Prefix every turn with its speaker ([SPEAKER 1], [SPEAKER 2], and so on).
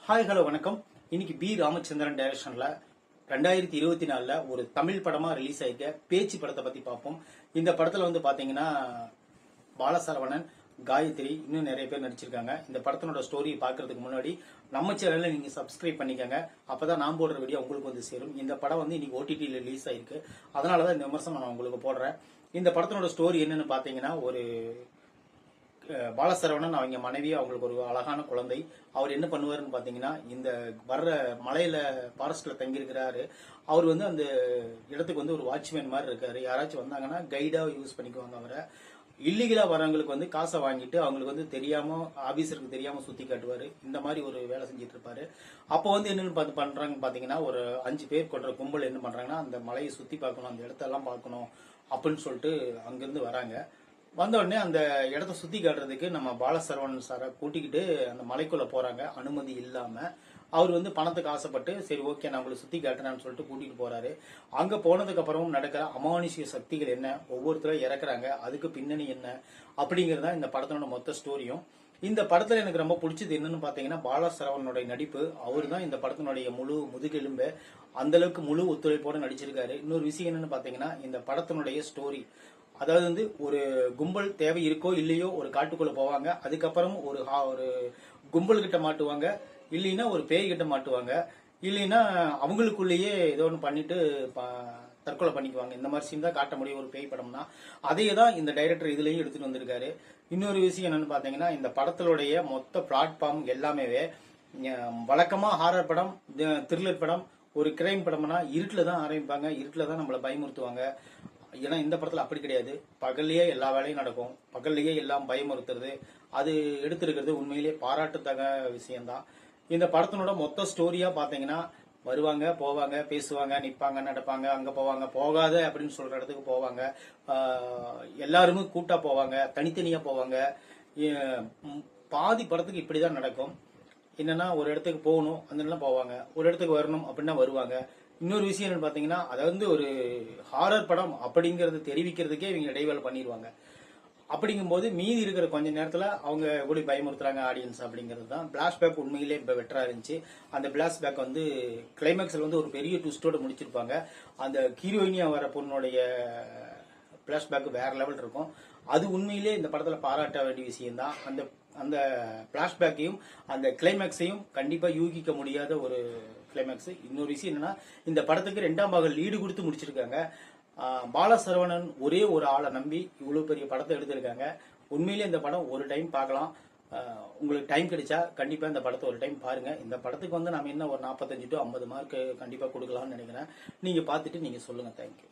[SPEAKER 1] Hi hello வணக்கம். இன்னைக்கு B Ramachandran டைரக்ஷன்ல 2024 ஒரு தமிழ் படமா ரிலீஸ் ஆயிருக்க பேச்சு படத்தை பத்தி பார்ப்போம். இந்த படத்துல பாத்தீங்கன்னா பாலசரவணன், காயத்ரி இன்னும் நிறைய பேர் நடிச்சிருக்காங்க. இந்த படத்தினோட ஸ்டோரி பாக்குறதுக்கு முன்னாடி நம்ம சேனல்ல நீங்க சப்ஸ்கிரைப் பண்ணிக்கங்க. அப்பதான் நான் போடுற வீடியோ உங்களுக்கு சேரும். இந்த படம் இன்னைக்கு ஓடிடில ரிலீஸ் ஆயிருக்கு. அதனாலதான் இந்த விமர்சனம் நான் உங்களுக்கு போடுறேன். இந்த படத்தினோட ஸ்டோரி என்னன்னு பாத்தீங்கன்னா, ஒரு பாலசரவணன் அவங்க மனைவி, அவங்களுக்கு ஒரு அழகான குழந்தை. அவர் என்ன பண்ணுவாருன்னு பாத்தீங்கன்னா, இந்த வர்ற மலையில ஃபாரஸ்ட்ல தங்கியிருக்கிறாரு. அவர் அந்த இடத்துக்கு ஒரு வாட்ச்மேன் மாதிரி இருக்காரு. யாராச்சும் வந்தாங்கன்னா கைடா யூஸ் பண்ணிக்குவாங்க அவரை. இல்லீகலா வரவங்களுக்கு காசை வாங்கிட்டு அவங்களுக்கு தெரியாம, ஆபீசருக்கு தெரியாம சுத்தி காட்டுவாரு. இந்த மாதிரி ஒரு வேலை செஞ்சிட்டு இருப்பாரு. அப்போ என்னன்னு பண்றாங்க பாத்தீங்கன்னா, ஒரு 5 பேர் கொண்ட கும்பல் என்ன பண்றாங்கன்னா, அந்த மலையை சுத்தி பார்க்கணும், அந்த இடத்தெல்லாம் பார்க்கணும் அப்படின்னு சொல்லிட்டு அங்கிருந்து வராங்க. வந்த உடனே அந்த இடத்த சுத்தி காட்டுறதுக்கு நம்ம பாலசரவணன் சாரை கூட்டிக்கிட்டு அந்த மலைக்குள்ள போறாங்க, அனுமதி இல்லாம. அவர் பணத்துக்கு ஆசைப்பட்டு, சரி ஓகே நான் உங்களுக்கு சுத்தி காட்டுறேன்னு சொல்லிட்டு கூட்டிட்டு போறாரு. அங்க போனதுக்கு அப்புறமும் நடக்கிற அமானுஷ்ய சக்திகள் என்ன, ஒவ்வொருத்தரும் இறக்குறாங்க, அதுக்கு பின்னணி என்ன அப்படிங்கறதா இந்த படத்தோட மொத்த ஸ்டோரியும். இந்த படத்துல எனக்கு ரொம்ப பிடிச்சது என்னன்னு பாத்தீங்கன்னா, பாலசரவணனுடைய நடிப்பு. அவர் தான் இந்த படத்தினுடைய முழு முதுகெலும்பு. அந்த அளவுக்கு முழு ஒத்துழைப்போட நடிச்சிருக்காரு. இன்னொரு விஷயம் என்னன்னு பாத்தீங்கன்னா, இந்த படத்தினுடைய ஸ்டோரி, அதாவது ஒரு கும்பல் தேவை இருக்கோ இல்லையோ ஒரு காட்டுக்குள்ள போவாங்க. அதுக்கப்புறம் ஒரு கும்பல் கிட்ட மாட்டுவாங்க, இல்லைன்னா ஒரு பேய் கிட்ட மாட்டுவாங்க, இல்லைன்னா அவங்களுக்குள்ளேயே ஏதோ ஒன்று பண்ணிட்டு தற்கொலை பண்ணிக்குவாங்க. இந்த மாதிரி சீன் தான் காட்ட முடியும் ஒரு பேய் படம்னா. அதையே தான் இந்த டைரக்டர் இதுலயும் எடுத்துட்டு வந்திருக்காரு. இன்னொரு விஷயம் என்னன்னு பாத்தீங்கன்னா, இந்த படத்தினுடைய மொத்த பிளாட்ஃபார்ம் எல்லாமே வழக்கமா ஹாரர் படம், த்ரில்லர் படம், ஒரு கிரைம் படம்னா இருட்டுல தான் ஆரம்பிப்பாங்க, இருட்டுல தான் நம்மளை பயமுறுத்துவாங்க. ஏன்னா இந்த படத்துல அப்படி கிடையாது. பகல்லையே எல்லா வேலையும் நடக்கும், பகல்லையே எல்லாம் பயமுறுத்துறது, அது எடுத்திருக்கிறது உண்மையிலேயே பாராட்டுத்தக விஷயம்தான். இந்த படத்தினோட மொத்த ஸ்டோரியா பாத்தீங்கன்னா, வருவாங்க, போவாங்க, பேசுவாங்க, நிப்பாங்க, நடப்பாங்க, அங்க போவாங்க, போகாத அப்படின்னு சொல்ற இடத்துக்கு போவாங்க, எல்லாருமே கூட்டா போவாங்க, தனித்தனியா போவாங்க. பாதி படத்துக்கு இப்படிதான் நடக்கும். என்னன்னா, ஒரு இடத்துக்கு போகணும் அந்த போவாங்க, ஒரு இடத்துக்கு வரணும் அப்படின்னா வருவாங்க. இன்னொரு விஷயம் என்னன்னு பாத்தீங்கன்னா, அதாவது ஒரு ஹாரர் படம் அப்படிங்கறது தெரிவிக்கிறதுக்கே இவங்க இடைவேளை பண்ணிடுவாங்க. அப்படிங்கும்போது மீதி இருக்கிற கொஞ்ச நேரத்துல அவங்க எப்படி பயமுறுத்துறாங்க ஆடியன்ஸ் அப்படிங்கிறது தான். பிளாஷ்பேக் உண்மையிலே பெட்டரா இருந்துச்சு. அந்த பிளாஷ்பேக் கிளைமேக்ஸ்ல ஒரு பெரிய ட்விஸ்டோட முடிச்சிருப்பாங்க. அந்த ஹீரோயினியா வர பொண்ணுடைய பிளாஷ்பேக் வேற லெவல் இருக்கும். அது உண்மையிலே இந்த படத்துல பாராட்ட வேண்டிய விஷயம் தான். அந்த அந்த பிளாஷ்பேக்கையும் அந்த கிளைமேக்ஸையும் கண்டிப்பா யூகிக்க முடியாத ஒரு கிளைமேக்ஸ். இன்னொரு விஷயம் என்னன்னா, இந்த படத்துக்கு 2ஆம் பாகம் லீடு கொடுத்து முடிச்சிருக்காங்க. பாலசரவணன் ஒரே ஒரு ஆளை நம்பி இவ்வளவு பெரிய படத்தை எடுத்திருக்காங்க. உண்மையிலே இந்த படம் ஒரு டைம் பார்க்கலாம். உங்களுக்கு டைம் கிடைச்சா கண்டிப்பா இந்த படத்தை ஒரு டைம் பாருங்க. இந்த படத்துக்கு நம்ம என்ன ஒரு 45 to 50 மார்க் கண்டிப்பா கொடுக்கலாம்னு நினைக்கிறேன். நீங்க பார்த்துட்டு நீங்க சொல்லுங்க. தேங்க்யூ.